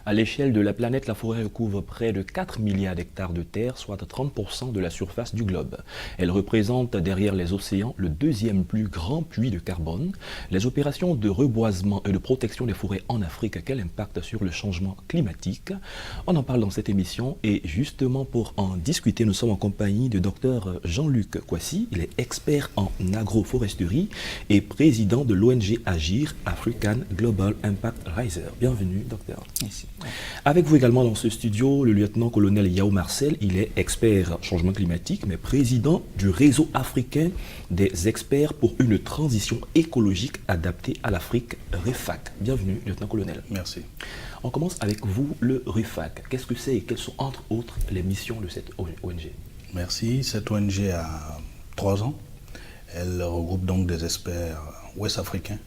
À l'échelle de la planète, la forêt recouvre près de 4 milliards d'hectares de terre, soit 30% de la surface du globe. Elle représente derrière les océans le deuxième plus grand puits de carbone. Les opérations de reboisement et de protection des forêts en Afrique, quel impact sur le changement climatique? On en parle dans cette émission et justement pour en discuter, nous sommes en compagnie de Dr Jean-Luc Kouassi. Il est expert en agroforesterie et président de l'ONG Agir, African Global Impact Riser. Bienvenue, docteur. Merci. Avec vous également dans ce studio, le lieutenant-colonel Yao Marcel. Il est expert en changement climatique, mais président du réseau africain des experts pour une transition écologique adaptée à l'Afrique, REFAC. Bienvenue, lieutenant-colonel. Merci. On commence avec vous, le REFAC. Qu'est-ce que c'est et quelles sont entre autres les missions de cette ONG? Merci. Cette ONG a 3 ans. Elle regroupe donc des experts ouest-africains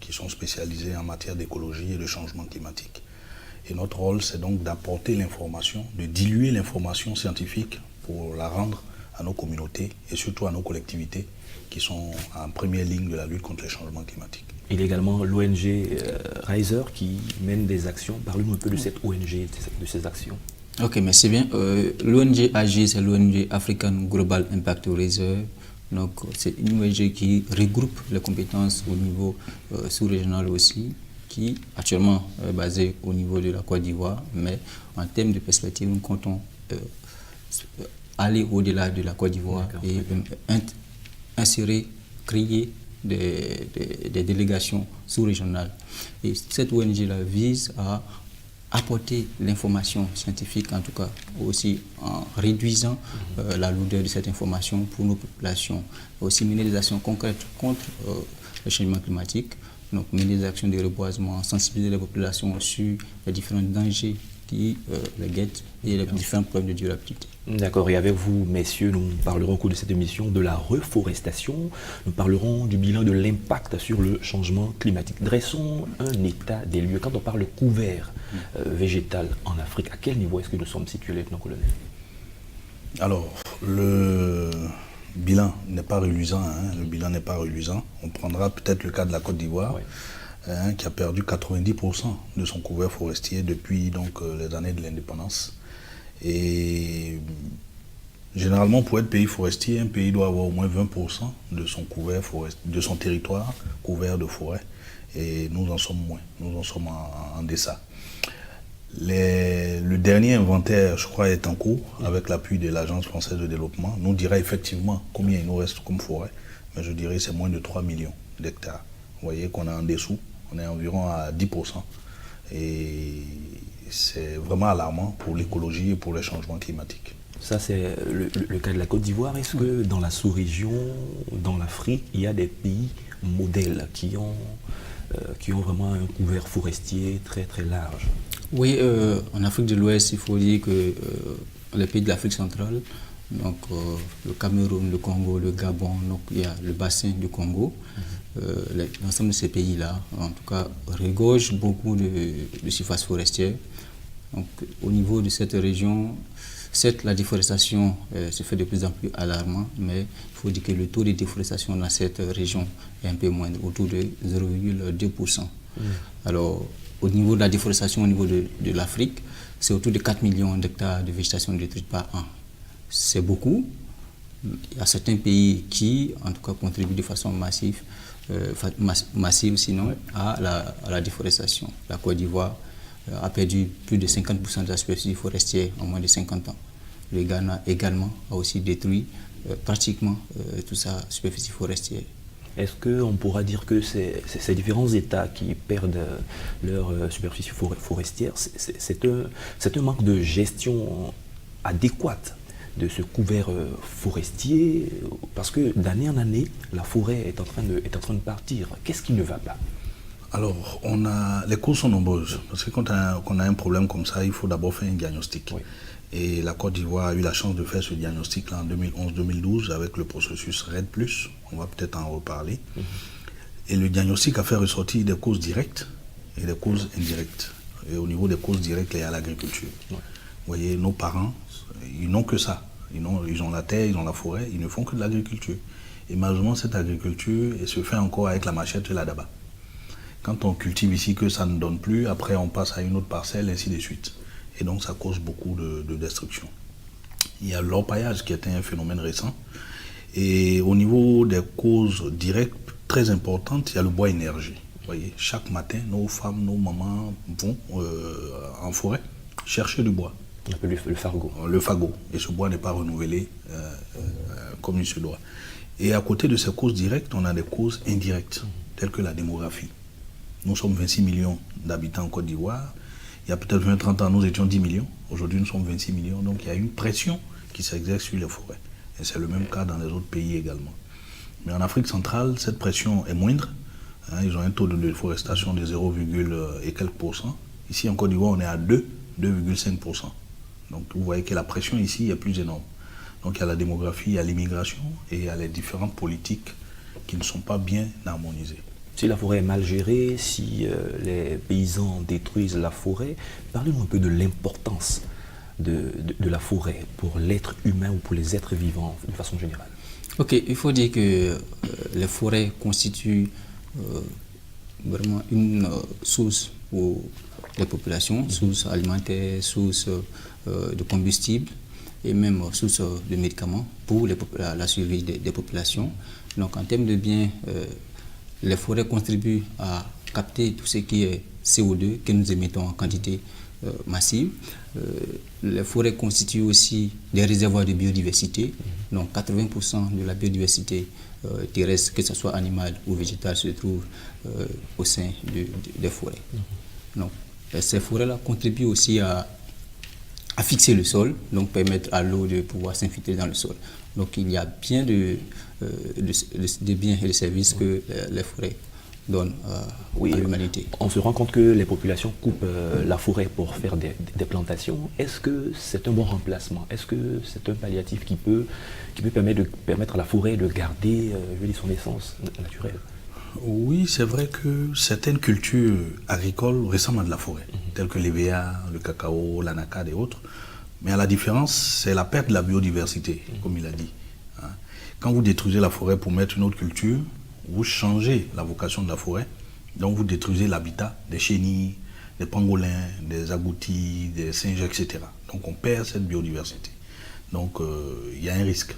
qui sont spécialisés en matière d'écologie et de changement climatique. Et notre rôle, c'est donc d'apporter l'information, de diluer l'information scientifique pour la rendre à nos communautés et surtout à nos collectivités qui sont en première ligne de la lutte contre les changements climatiques. Il y a également l'ONG Riser qui mène des actions. Parlez-nous un peu de cette ONG, de ces actions. Ok, merci bien. L'ONG AGI, c'est l'ONG African Global Impact Riser. Donc, c'est une ONG qui regroupe les compétences au niveau sous-régional aussi, qui actuellement est basée au niveau de la Côte d'Ivoire, mais en termes de perspective, nous comptons aller au-delà de la Côte d'Ivoire et insérer, créer des délégations sous-régionales. Et cette ONG-là vise à apporter l'information scientifique, en tout cas aussi en réduisant la lourdeur de cette information pour nos populations. Aussi mener des actions concrètes contre le changement climatique, donc mener des actions de reboisement, sensibiliser les populations sur les différents dangers qui les guettent et les différents problèmes de durabilité. D'accord, et avec vous, messieurs, nous parlerons au cours de cette émission de la reforestation, nous parlerons du bilan de l'impact sur le changement climatique. Dressons un état des lieux. Quand on parle couvert végétal en Afrique, à quel niveau est-ce que nous sommes situés, lieutenant-colonel? Alors, le bilan n'est pas reluisant. Le bilan n'est pas reluisant. On prendra peut-être le cas de la Côte d'Ivoire, qui a perdu 90% de son couvert forestier depuis donc, les années de l'indépendance. Et généralement, pour être pays forestier, un pays doit avoir au moins 20% de son couvert de son territoire couvert de forêt. Et nous en sommes moins. Nous en sommes en deçà. Le dernier inventaire, je crois, est en cours avec l'appui de l'Agence française de développement. Nous dira effectivement combien il nous reste comme forêt, mais je dirais que c'est moins de 3 millions d'hectares. Vous voyez qu'on est en dessous, on est environ à 10%. Et c'est vraiment alarmant pour l'écologie et pour les changements climatiques. Ça, c'est le cas de la Côte d'Ivoire. Est-ce que dans la sous-région, dans l'Afrique, il y a des pays modèles qui ont vraiment un couvert forestier très très large? Oui, en Afrique de l'Ouest, il faut dire que les pays de l'Afrique centrale, donc le Cameroun, le Congo, le Gabon, donc il y a le bassin du Congo, l'ensemble de ces pays-là, en tout cas, regorgent beaucoup de surfaces forestières. Donc, au niveau de cette région, certes, la déforestation se fait de plus en plus alarmant, mais il faut dire que le taux de déforestation dans cette région est un peu moindre, autour de 0,2%. Alors, au niveau de la déforestation, au niveau de l'Afrique, c'est autour de 4 millions d'hectares de végétation détruite par an. C'est beaucoup. Il y a certains pays qui, en tout cas, contribuent de façon massive sinon, à la déforestation. La Côte d'Ivoire a perdu plus de 50% de la superficie forestière en moins de 50 ans. Le Ghana également a aussi détruit pratiquement toute sa superficie forestière. Est-ce qu'on pourra dire que ces différents États qui perdent leur superficie forestière, c'est un manque de gestion adéquate de ce couvert forestier? Parce que d'année en année, la forêt est en train de partir. Qu'est-ce qui ne va pas? Alors, les causes sont nombreuses. Parce que quand on a un problème comme ça, il faut d'abord faire un diagnostic. Oui. Et la Côte d'Ivoire a eu la chance de faire ce diagnostic-là en 2011-2012 avec le processus REDD+. On va peut-être en reparler. Et le diagnostic a fait ressortir des causes directes et des causes indirectes. Et au niveau des causes directes, il y a l'agriculture. Oui. Vous voyez, nos parents, ils n'ont que ça. Ils ont la terre, ils ont la forêt, ils ne font que de l'agriculture. Et malheureusement, cette agriculture elle se fait encore avec la machette et la daba. Quand on cultive ici que ça ne donne plus, après on passe à une autre parcelle, ainsi de suite. Et donc ça cause beaucoup de destruction. Il y a l'orpaillage qui était un phénomène récent. Et au niveau des causes directes très importantes, il y a le bois énergie. Vous voyez, chaque matin, nos femmes, nos mamans vont en forêt chercher du bois. On appelle le fargot. Le fagot. Et ce bois n'est pas renouvelé comme il se doit. Et à côté de ces causes directes, on a des causes indirectes, telles que la démographie. Nous sommes 26 millions d'habitants en Côte d'Ivoire. Il y a peut-être 20-30 ans, nous étions 10 millions. Aujourd'hui, nous sommes 26 millions. Donc, il y a une pression qui s'exerce sur les forêts. Et c'est le même cas dans les autres pays également. Mais en Afrique centrale, cette pression est moindre. Ils ont un taux de déforestation de 0, et quelques %. Ici, en Côte d'Ivoire, on est à 2,5 %. Donc, vous voyez que la pression ici est plus énorme. Donc, il y a la démographie, il y a l'immigration et il y a les différentes politiques qui ne sont pas bien harmonisées. Si la forêt est mal gérée, si les paysans détruisent la forêt, parlez-nous un peu de l'importance de la forêt pour l'être humain ou pour les êtres vivants de façon générale. Ok, il faut dire que les forêts constituent vraiment une source pour les populations, source alimentaire, source de combustible et même source de médicaments pour la survie des populations. Donc en termes de biens, les forêts contribuent à capter tout ce qui est CO2 que nous émettons en quantité massive. Les forêts constituent aussi des réservoirs de biodiversité. Donc 80% de la biodiversité terrestre, que ce soit animale ou végétale, se trouve au sein des forêts. Donc ces forêts-là contribuent aussi à fixer le sol, donc permettre à l'eau de pouvoir s'infiltrer dans le sol. Donc il y a bien de biens et de services que les forêts donnent à l'humanité. On se rend compte que les populations coupent la forêt pour faire des plantations. Est-ce que c'est un bon remplacement? Est-ce que c'est un palliatif qui peut permettre à la forêt de garder son essence naturelle? Oui, c'est vrai que certaines cultures agricoles ressemblent à de la forêt, telles que l'EVA, le cacao, l'anacarde et autres. Mais à la différence, c'est la perte de la biodiversité, comme il a dit. Quand vous détruisez la forêt pour mettre une autre culture, vous changez la vocation de la forêt, donc vous détruisez l'habitat des chenilles, des pangolins, des agoutis, des singes, etc. Donc on perd cette biodiversité. Donc il y a un risque.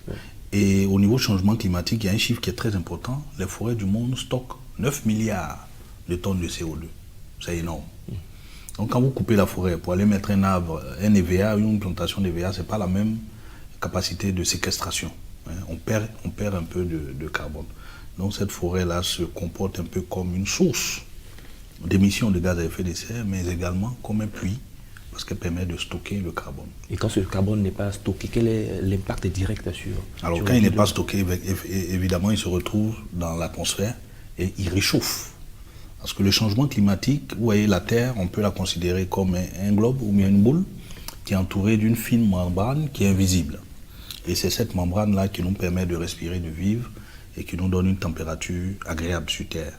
Et au niveau changement climatique, il y a un chiffre qui est très important. Les forêts du monde stockent 9 milliards de tonnes de CO2. C'est énorme. Donc quand vous coupez la forêt pour aller mettre un arbre, un EVA, une plantation d'EVA, ce n'est pas la même capacité de séquestration. On perd un peu de carbone. Donc cette forêt-là se comporte un peu comme une source d'émissions de gaz à effet de serre, mais également comme un puits, parce qu'elle permet de stocker le carbone. Et quand ce carbone n'est pas stocké, quel est l'impact direct sur Alors quand il n'est pas stocké, évidemment, il se retrouve dans l'atmosphère et il réchauffe. Parce que le changement climatique, vous voyez, la Terre, on peut la considérer comme un globe ou bien une boule qui est entourée d'une fine membrane qui est invisible. Et c'est cette membrane-là qui nous permet de respirer, de vivre et qui nous donne une température agréable sur Terre.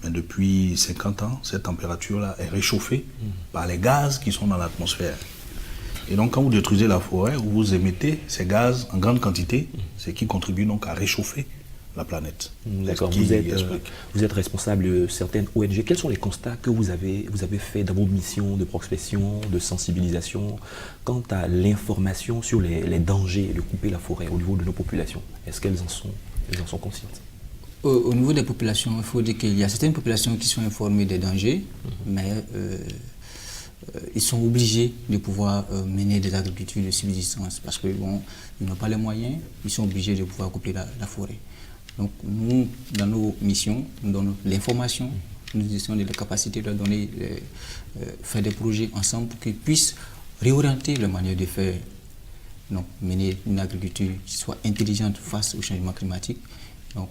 Mais depuis 50 ans, cette température-là est réchauffée par les gaz qui sont dans l'atmosphère. Et donc quand vous détruisez la forêt, vous émettez ces gaz en grande quantité, ce qui contribue donc à réchauffer la planète. D'accord, vous êtes responsable de certaines ONG. Quels sont les constats que vous avez faits dans vos missions de prospection, de sensibilisation quant à l'information sur les dangers de couper la forêt au niveau de nos populations? Est-ce qu'elles en sont conscientes? Au niveau des populations, il faut dire qu'il y a certaines populations qui sont informées des dangers, mais ils sont obligés de pouvoir mener des agricultures de subsistance parce qu'ils n'ont pas les moyens, ils sont obligés de pouvoir couper la forêt. Donc nous, dans nos missions, nous donnons l'information, nous essayons de la capacité de leur donner, faire des projets ensemble pour qu'ils puissent réorienter leur manière de faire, donc mener une agriculture qui soit intelligente face au changement climatique, donc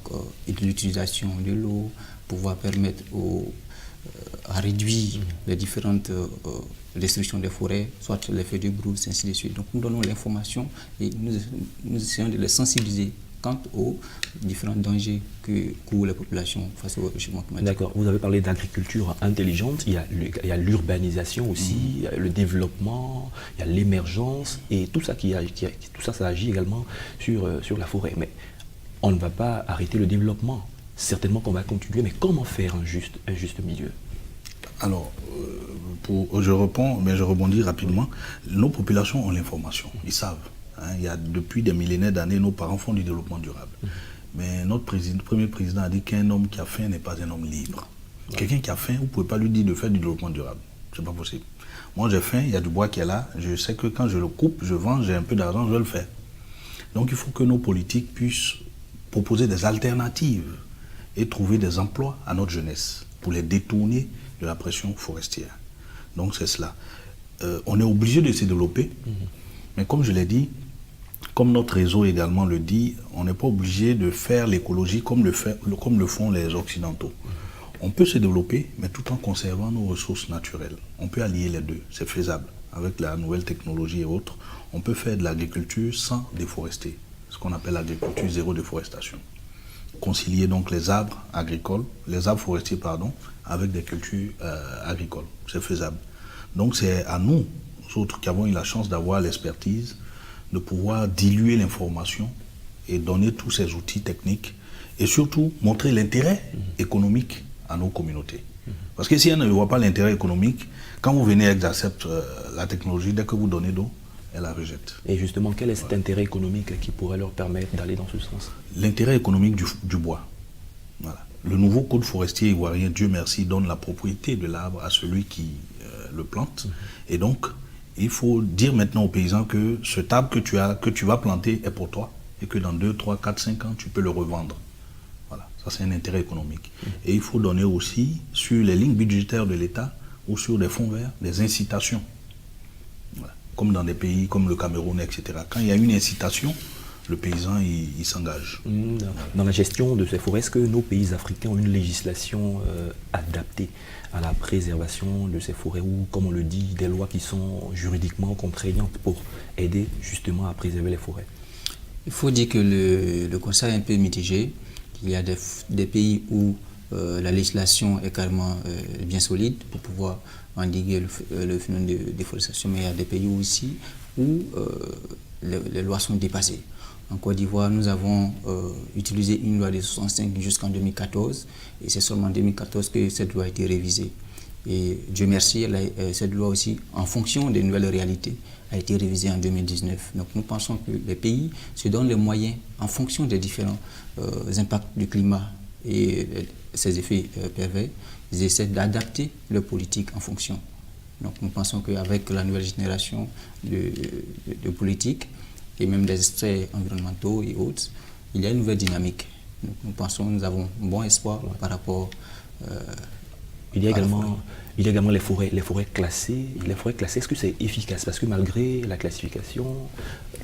et de l'utilisation de l'eau, pouvoir permettre à réduire les différentes destructions des forêts, soit l'effet de brousse, ainsi de suite. Donc nous donnons l'information et nous essayons de les sensibiliser quant aux différents dangers que courent les populations face au changement climatique. D'accord. Vous avez parlé d'agriculture intelligente, il y a l'urbanisation aussi, il y a le développement, il y a l'émergence, et tout ça, ça agit également sur la forêt. Mais on ne va pas arrêter le développement certainement qu'on va continuer, mais comment faire un juste milieu? Alors, je réponds, mais je rebondis rapidement. Nos populations ont l'information, ils savent. Hein, depuis des millénaires d'années, nos parents font du développement durable. Mais notre premier président a dit qu'un homme qui a faim n'est pas un homme libre. Quelqu'un qui a faim, vous ne pouvez pas lui dire de faire du développement durable. C'est pas possible. Moi, j'ai faim, il y a du bois qui est là. Je sais que quand je le coupe, je vends, j'ai un peu d'argent, je vais le faire. Donc, il faut que nos politiques puissent proposer des alternatives et trouver des emplois à notre jeunesse pour les détourner de la pression forestière. Donc, c'est cela. On est obligé de se développer, mais comme je l'ai dit, comme notre réseau également le dit, on n'est pas obligé de faire l'écologie comme le font les Occidentaux. On peut se développer, mais tout en conservant nos ressources naturelles. On peut allier les deux, c'est faisable. Avec la nouvelle technologie et autres, on peut faire de l'agriculture sans déforester, ce qu'on appelle l'agriculture zéro déforestation. Concilier donc les arbres forestiers, avec des cultures agricoles. C'est faisable. Donc c'est à nous autres qui avons eu la chance d'avoir l'expertise, de pouvoir diluer l'information et donner tous ces outils techniques et surtout montrer l'intérêt économique à nos communautés. Parce que si elle ne voit pas l'intérêt économique, quand vous venez, elle accepte la technologie, dès que vous donnez d'eau, elle la rejette. Et justement, quel est cet intérêt économique qui pourrait leur permettre d'aller dans ce sens? L'intérêt économique du bois. Voilà. Le nouveau code forestier ivoirien, Dieu merci, donne la propriété de l'arbre à celui qui le plante. Et donc, il faut dire maintenant aux paysans que cet arbre que tu vas planter est pour toi et que dans 2, 3, 4, 5 ans, tu peux le revendre. Voilà, ça c'est un intérêt économique. Et il faut donner aussi, sur les lignes budgétaires de l'État ou sur des fonds verts, des incitations. Voilà. Comme dans des pays comme le Cameroun, etc. Quand il y a une incitation, le paysan, il s'engage. Dans la gestion de ces forêts, est-ce que nos pays africains ont une législation adaptée à la préservation de ces forêts ou, comme on le dit, des lois qui sont juridiquement contraignantes pour aider justement à préserver les forêts? Il faut dire que le constat est un peu mitigé. Il y a des pays où la législation est carrément bien solide pour pouvoir endiguer le phénomène de déforestation, mais il y a des pays aussi où les lois sont dépassées. En Côte d'Ivoire, nous avons utilisé une loi de 65 jusqu'en 2014 et c'est seulement en 2014 que cette loi a été révisée. Et Dieu merci, cette loi aussi, en fonction des nouvelles réalités, a été révisée en 2019. Donc nous pensons que les pays se donnent les moyens, en fonction des différents impacts du climat et ses effets pervers, ils essaient d'adapter leur politique en fonction. Donc nous pensons qu'avec la nouvelle génération de politiques, et même des extraits environnementaux et autres, il y a une nouvelle dynamique. Donc, nous pensons que nous avons un bon espoir par rapport il y a également les forêts classées. Les forêts classées, est-ce que c'est efficace? Parce que malgré la classification,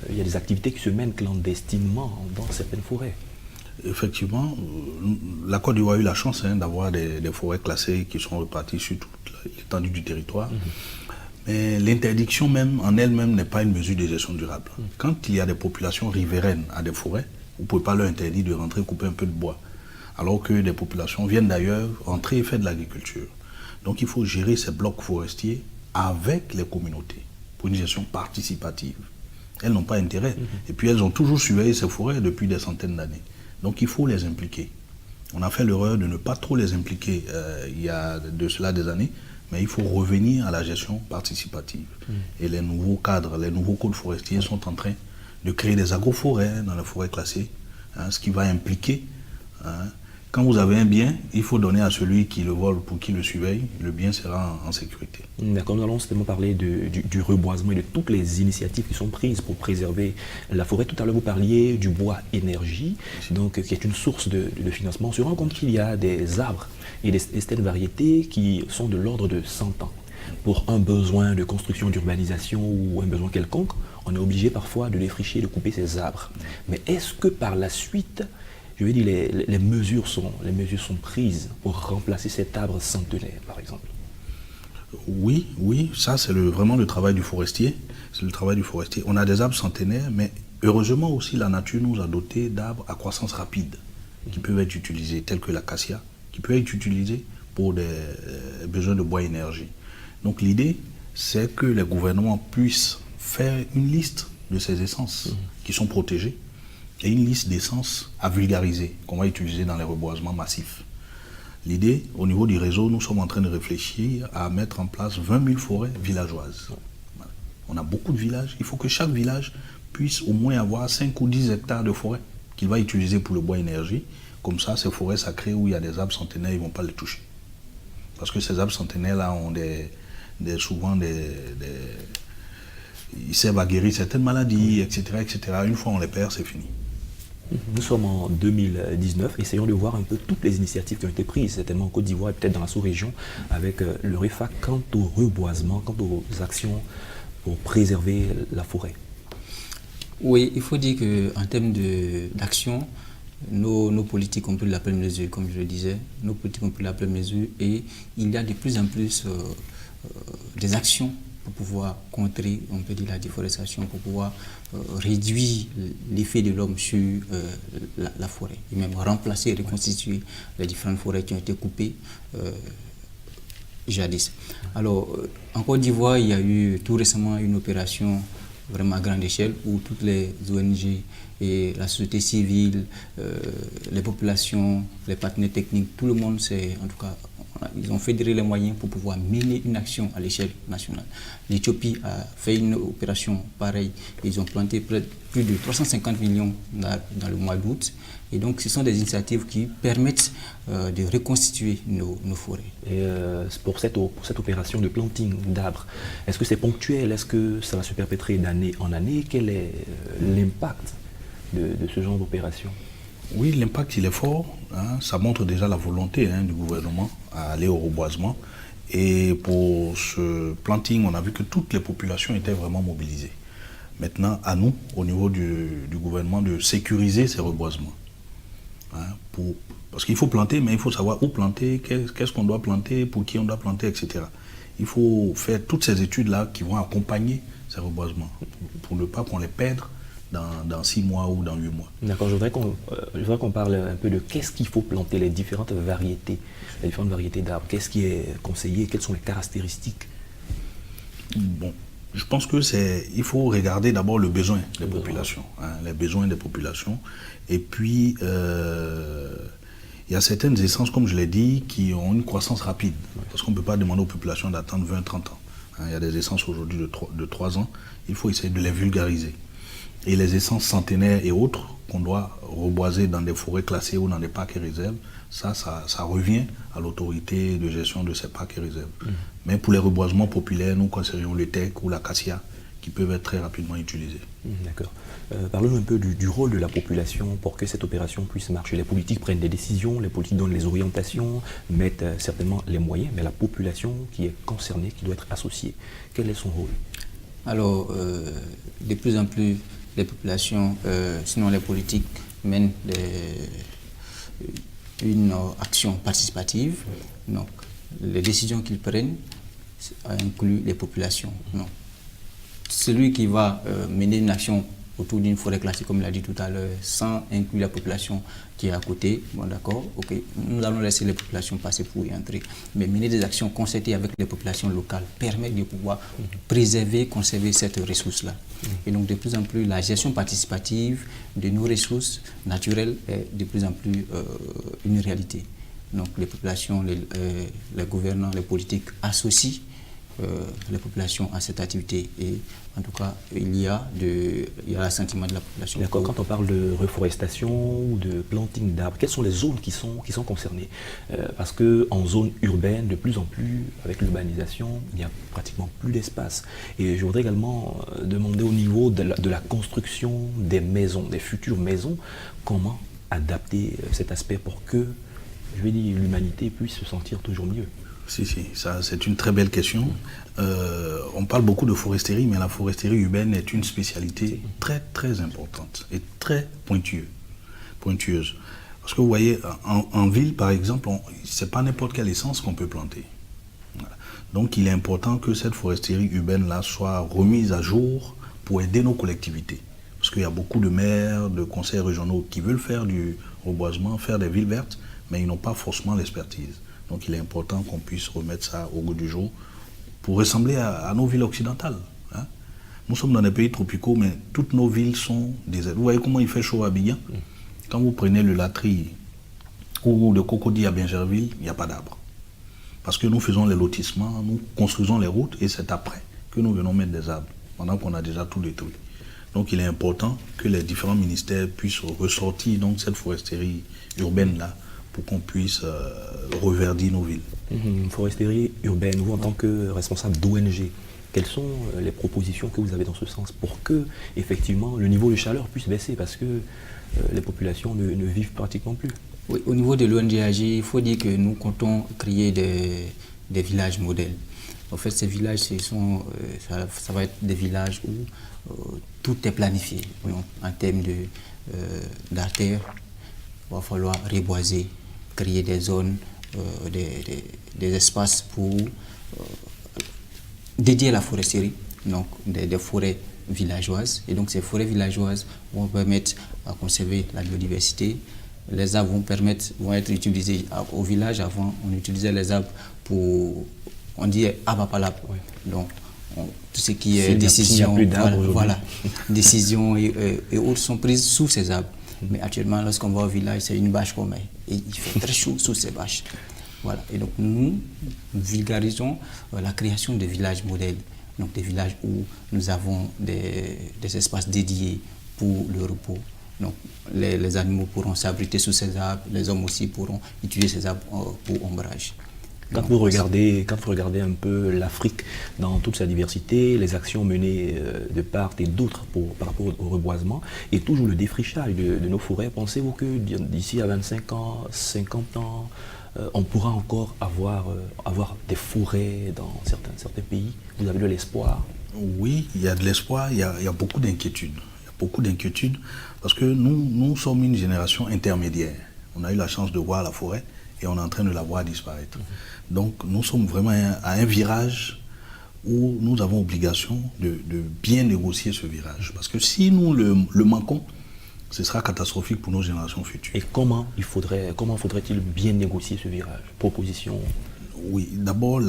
il y a des activités qui se mènent clandestinement dans certaines forêts. Effectivement, la Côte d'Ivoire a eu la chance d'avoir des forêts classées qui sont reparties sur toute l'étendue du territoire. Mais l'interdiction même en elle-même n'est pas une mesure de gestion durable. Quand il y a des populations riveraines à des forêts, vous ne pouvez pas leur interdire de rentrer couper un peu de bois. Alors que des populations viennent d'ailleurs entrer et faire de l'agriculture. Donc il faut gérer ces blocs forestiers avec les communautés pour une gestion participative. Elles n'ont pas intérêt. Et puis elles ont toujours surveillé ces forêts depuis des centaines d'années. Donc il faut les impliquer. On a fait l'erreur de ne pas trop les impliquer il y a de cela des années. Mais il faut revenir à la gestion participative. Et les nouveaux cadres, les nouveaux codes forestiers sont en train de créer des agroforêts dans les forêts classées, ce qui va impliquer, quand vous avez un bien, il faut donner à celui qui le vole pour qu'il le surveille, le bien sera en sécurité. D'accord, nous allons certainement parler du reboisement et de toutes les initiatives qui sont prises pour préserver la forêt. Tout à l'heure, vous parliez du bois énergie, donc, qui est une source de financement. On se rend compte qu'il y a des arbres et des certaines variétés qui sont de l'ordre de 100 ans. Pour un besoin de construction, d'urbanisation ou un besoin quelconque, on est obligé parfois de défricher, de couper ces arbres. Mais est-ce que par la suite, je veux dire, les mesures sont prises pour remplacer cet arbre centenaire, par exemple? Oui, ça c'est vraiment le travail du forestier. C'est le travail du forestier. On a des arbres centenaires, mais heureusement aussi la nature nous a doté d'arbres à croissance rapide qui peuvent être utilisés, tels que l'acacia, qui peut être utilisé pour des besoins de bois énergie. Donc l'idée, c'est que les gouvernements puissent faire une liste de ces essences qui sont protégées et une liste d'essences à vulgariser qu'on va utiliser dans les reboisements massifs. L'idée, au niveau du réseau, nous sommes en train de réfléchir à mettre en place 20 000 forêts villageoises. Voilà. On a beaucoup de villages. Il faut que chaque village puisse au moins avoir 5 ou 10 hectares de forêt qu'il va utiliser pour le bois énergie. Comme ça, ces forêts sacrées où il y a des arbres centenaires, ils ne vont pas les toucher. Parce que ces arbres centenaires-là ont souvent ils servent à guérir certaines maladies, etc., etc. Une fois on les perd, c'est fini. Nous sommes en 2019, essayons de voir un peu toutes les initiatives qui ont été prises, certainement en Côte d'Ivoire et peut-être dans la sous-région, avec le REFA quant au reboisement, quant aux actions pour préserver la forêt. Oui, il faut dire qu'en termes d'action, nos politiques ont pris la pleine mesure, comme je le disais, nos politiques ont pris la pleine mesure et il y a de plus en plus des actions pour pouvoir contrer, on peut dire, la déforestation, pour pouvoir réduire l'effet de l'homme sur la forêt, et même remplacer et reconstituer les différentes forêts qui ont été coupées jadis. Alors, en Côte d'Ivoire, il y a eu tout récemment une opération vraiment à grande échelle où toutes les ONG et la société civile, les populations, les partenaires techniques, tout le monde en tout cas, ils ont fédéré les moyens pour pouvoir mener une action à l'échelle nationale. L'Éthiopie a fait une opération pareille. Ils ont planté plus de 350 millions dans le mois d'août. Et donc, ce sont des initiatives qui permettent de reconstituer nos forêts. Et pour cette opération de planting d'arbres, est-ce que c'est ponctuel? Est-ce que ça va se perpétrer d'année en année? Quel est l'impact de ce genre d'opération? Oui, l'impact il est fort. Hein. Ça montre déjà la volonté du gouvernement à aller au reboisement. Et pour ce planting, on a vu que toutes les populations étaient vraiment mobilisées. Maintenant, à nous, au niveau du gouvernement, de sécuriser ces reboisements. Hein, parce qu'il faut planter, mais il faut savoir où planter, qu'est-ce qu'on doit planter, pour qui on doit planter, etc. Il faut faire toutes ces études-là qui vont accompagner ces reboisements, pour ne pas qu'on les perde dans 6 mois ou dans 8 mois. D'accord, je voudrais qu'on parle un peu de qu'est-ce qu'il faut planter, les différentes variétés d'arbres. Qu'est-ce qui est conseillé, quelles sont les caractéristiques? Bon, je pense que il faut regarder d'abord le besoin des populations, les besoins des populations. Et puis, il y a certaines essences, comme je l'ai dit, qui ont une croissance rapide. Parce qu'on ne peut pas demander aux populations d'attendre 20-30 ans. Il y a des essences aujourd'hui de 3 ans. Il faut essayer de les vulgariser. Et les essences centenaires et autres qu'on doit reboiser dans des forêts classées ou dans des parcs et réserves, ça revient à l'autorité de gestion de ces parcs et réserves. Mais pour les reboisements populaires, nous conseillerions le teck ou l'acacia qui peuvent être très rapidement utilisés. D'accord. Parlons un peu du rôle de la population pour que cette opération puisse marcher. Les politiques prennent des décisions, les politiques donnent les orientations, mettent certainement les moyens, mais la population qui est concernée, qui doit être associée, quel est son rôle? Alors, de plus en plus, les populations, sinon les politiques, mènent une action participative. Donc, les décisions qu'ils prennent incluent les populations. Donc, celui qui va mener une action autour d'une forêt classée, comme il a dit tout à l'heure, sans inclure la population qui est à côté, bon d'accord, ok, nous allons laisser les populations passer pour y entrer. Mais mener des actions concertées avec les populations locales permet de pouvoir préserver, conserver cette ressource-là. Et donc de plus en plus, la gestion participative de nos ressources naturelles est de plus en plus une réalité. Donc les populations, les gouvernants, les politiques associent les populations à cette activité. Et en tout cas, il y a l'assentiment de la population. D'accord. Quand on parle de reforestation ou de planting d'arbres, quelles sont les zones qui sont concernées? Parce qu'en zone urbaine, de plus en plus, avec l'urbanisation, il n'y a pratiquement plus d'espace. Et je voudrais également demander au niveau de la construction des maisons, des futures maisons, comment adapter cet aspect pour que, je vais dire, l'humanité puisse se sentir toujours mieux. Si, ça c'est une très belle question. On parle beaucoup de foresterie, mais la foresterie urbaine est une spécialité très très importante et très pointueuse. Parce que vous voyez, en ville par exemple, c'est pas n'importe quelle essence qu'on peut planter. Voilà. Donc il est important que cette foresterie urbaine-là soit remise à jour pour aider nos collectivités. Parce qu'il y a beaucoup de maires, de conseils régionaux qui veulent faire du reboisement, faire des villes vertes, mais ils n'ont pas forcément l'expertise. Donc il est important qu'on puisse remettre ça au goût du jour pour ressembler à nos villes occidentales. Hein. Nous sommes dans des pays tropicaux, mais toutes nos villes sont désertes. Vous voyez comment il fait chaud à Abidjan? Quand vous prenez le Latry ou le Cocody à Bingerville, il n'y a pas d'arbres. Parce que nous faisons les lotissements, nous construisons les routes et c'est après que nous venons mettre des arbres, pendant qu'on a déjà tout détruit. Donc il est important que les différents ministères puissent ressortir donc, cette foresterie urbaine-là pour qu'on puisse reverdir nos villes. Foresterie urbaine, vous en tant que responsable d'ONG, quelles sont les propositions que vous avez dans ce sens pour que, effectivement, le niveau de chaleur puisse baisser parce que les populations ne vivent pratiquement plus? Oui, au niveau de l'ONG AG, il faut dire que nous comptons créer des villages modèles. En fait, ces villages, ça va être des villages où tout est planifié. Donc, en termes d'artères, il va falloir reboiser, créer des zones, des espaces pour dédiés à la foresterie, donc des forêts villageoises. Et donc ces forêts villageoises vont permettre à conserver la biodiversité. Les arbres vont être utilisés au village. Avant, on utilisait les arbres pour, on dit arbre à palabre. Oui. Donc tout ce qui est décision, voilà, décisions et autres sont prises sous ces arbres. Mais actuellement, lorsqu'on va au village, c'est une bâche qu'on met. Et il fait très chaud sous ces bâches. Voilà. Et donc nous vulgarisons la création de villages modèles. Donc des villages où nous avons des espaces dédiés pour le repos. Donc les animaux pourront s'abriter sous ces arbres, les hommes aussi pourront utiliser ces arbres pour ombrage. Quand vous regardez un peu l'Afrique dans toute sa diversité, les actions menées de part et d'autre par rapport au reboisement et toujours le défrichage de nos forêts, pensez-vous que d'ici à 25 ans, 50 ans, on pourra encore avoir des forêts dans certains pays? Vous avez de l'espoir? Oui, il y a de l'espoir, il y a beaucoup d'inquiétudes. Il y a beaucoup d'inquiétudes parce que nous sommes une génération intermédiaire. On a eu la chance de voir la forêt et on est en train de la voir disparaître. Donc nous sommes vraiment à un virage où nous avons obligation de bien négocier ce virage. Parce que si nous le manquons, ce sera catastrophique pour nos générations futures. Et comment faudrait-il bien négocier ce virage? Proposition? Oui, d'abord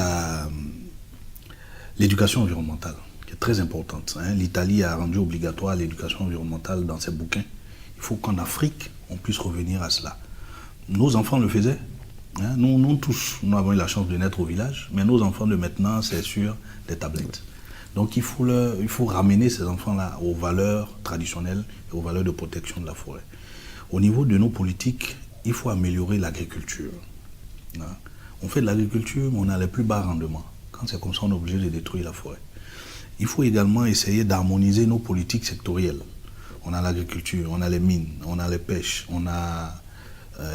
l'éducation environnementale, qui est très importante. L'Italie a rendu obligatoire l'éducation environnementale dans ses bouquins. Il faut qu'en Afrique, on puisse revenir à cela. Nos enfants le faisaient. Nous tous, nous avons eu la chance de naître au village, mais nos enfants de maintenant, c'est sur des tablettes. Donc il faut ramener ces enfants-là aux valeurs traditionnelles et aux valeurs de protection de la forêt. Au niveau de nos politiques, il faut améliorer l'agriculture. On fait de l'agriculture, mais on a les plus bas rendements. Quand c'est comme ça, on est obligé de détruire la forêt. Il faut également essayer d'harmoniser nos politiques sectorielles. On a l'agriculture, on a les mines, on a les pêches, on a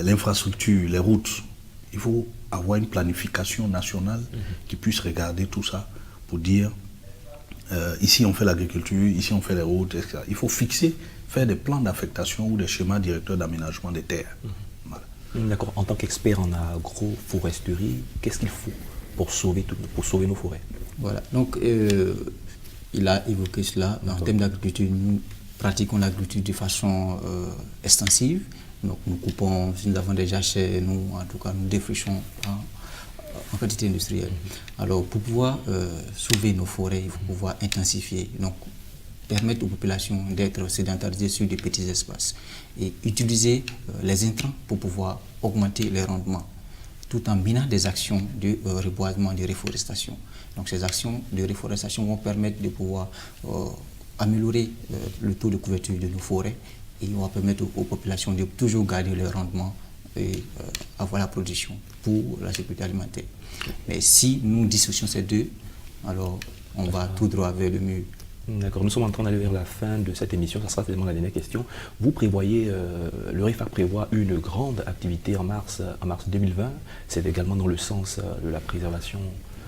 l'infrastructure, les routes. Il faut avoir une planification nationale qui puisse regarder tout ça pour dire ici on fait l'agriculture, ici on fait les routes, etc. Il faut faire des plans d'affectation ou des schémas directeurs d'aménagement des terres. Voilà. D'accord. En tant qu'expert en agroforesterie, qu'est-ce qu'il faut pour sauver nos forêts? Voilà. Donc il a évoqué cela. En termes d'agriculture, nous pratiquons l'agriculture de façon extensive. Donc nous coupons, si nous avons des jachères, en tout cas nous défrichons en quantité industrielle. Alors pour pouvoir sauver nos forêts, il faut pouvoir intensifier, donc permettre aux populations d'être sédentarisées sur des petits espaces et utiliser les intrants pour pouvoir augmenter les rendements, tout en menant des actions de reboisement, de reforestation. Donc ces actions de reforestation vont permettre de pouvoir améliorer le taux de couverture de nos forêts et on va permettre aux populations de toujours garder leur rendement et avoir la production pour la sécurité alimentaire. Mais si nous dissocions ces deux, alors on va tout droit vers le mur. D'accord, nous sommes en train d'aller vers la fin de cette émission, ça sera certainement la dernière question. Vous prévoyez, le RIFAC prévoit une grande activité en mars 2020, c'est également dans le sens de la préservation.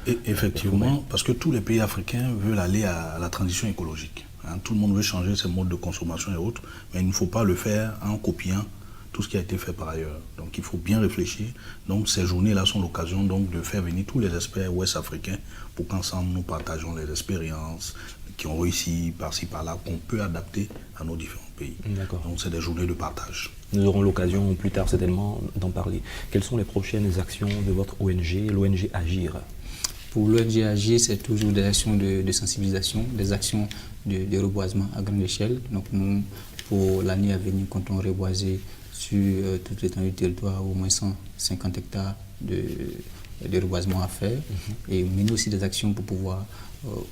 Et effectivement, parce que tous les pays africains veulent aller à la transition écologique. Tout le monde veut changer ses modes de consommation et autres, mais il ne faut pas le faire en copiant tout ce qui a été fait par ailleurs. Donc il faut bien réfléchir. Donc ces journées-là sont l'occasion donc de faire venir tous les experts ouest-africains pour qu'ensemble nous partageons les expériences qui ont réussi par-ci par-là, qu'on peut adapter à nos différents pays. Donc c'est des journées de partage. Nous aurons l'occasion plus tard certainement d'en parler. Quelles sont les prochaines actions de votre ONG, l'ONG Agir? Pour l'ONG Agir, c'est toujours des actions de sensibilisation, des actions de reboisement à grande échelle. Donc nous, pour l'année à venir, comptons reboiser sur toute l'étendue du territoire au moins 150 hectares de reboisement à faire et mener aussi des actions pour pouvoir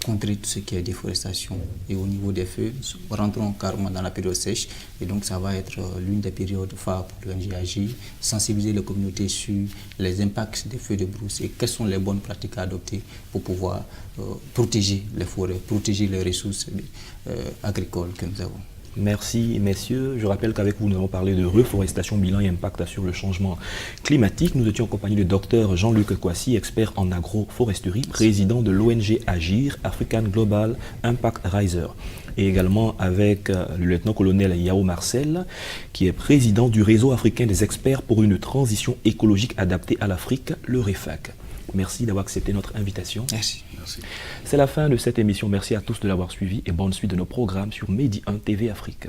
contrer tout ce qui est déforestation. Et au niveau des feux, rentrons carrément dans la période sèche et donc ça va être l'une des périodes phares pour l'ONG Agir, sensibiliser les communautés sur les impacts des feux de brousse et quelles sont les bonnes pratiques à adopter pour pouvoir protéger les forêts, protéger les ressources agricoles que nous avons. Merci messieurs. Je rappelle qu'avec vous, nous allons parler de reforestation, bilan et impact sur le changement climatique. Nous étions en compagnie du docteur Jean-Luc Kouassi, expert en agroforesterie, président de l'ONG Agir, African Global Impact Riser. Et également avec le lieutenant-colonel Yao Marcel, qui est président du réseau africain des experts pour une transition écologique adaptée à l'Afrique, le REFAC. Merci d'avoir accepté notre invitation. Merci. C'est la fin de cette émission. Merci à tous de l'avoir suivi et bonne suite de nos programmes sur Medi 1 TV Afrique.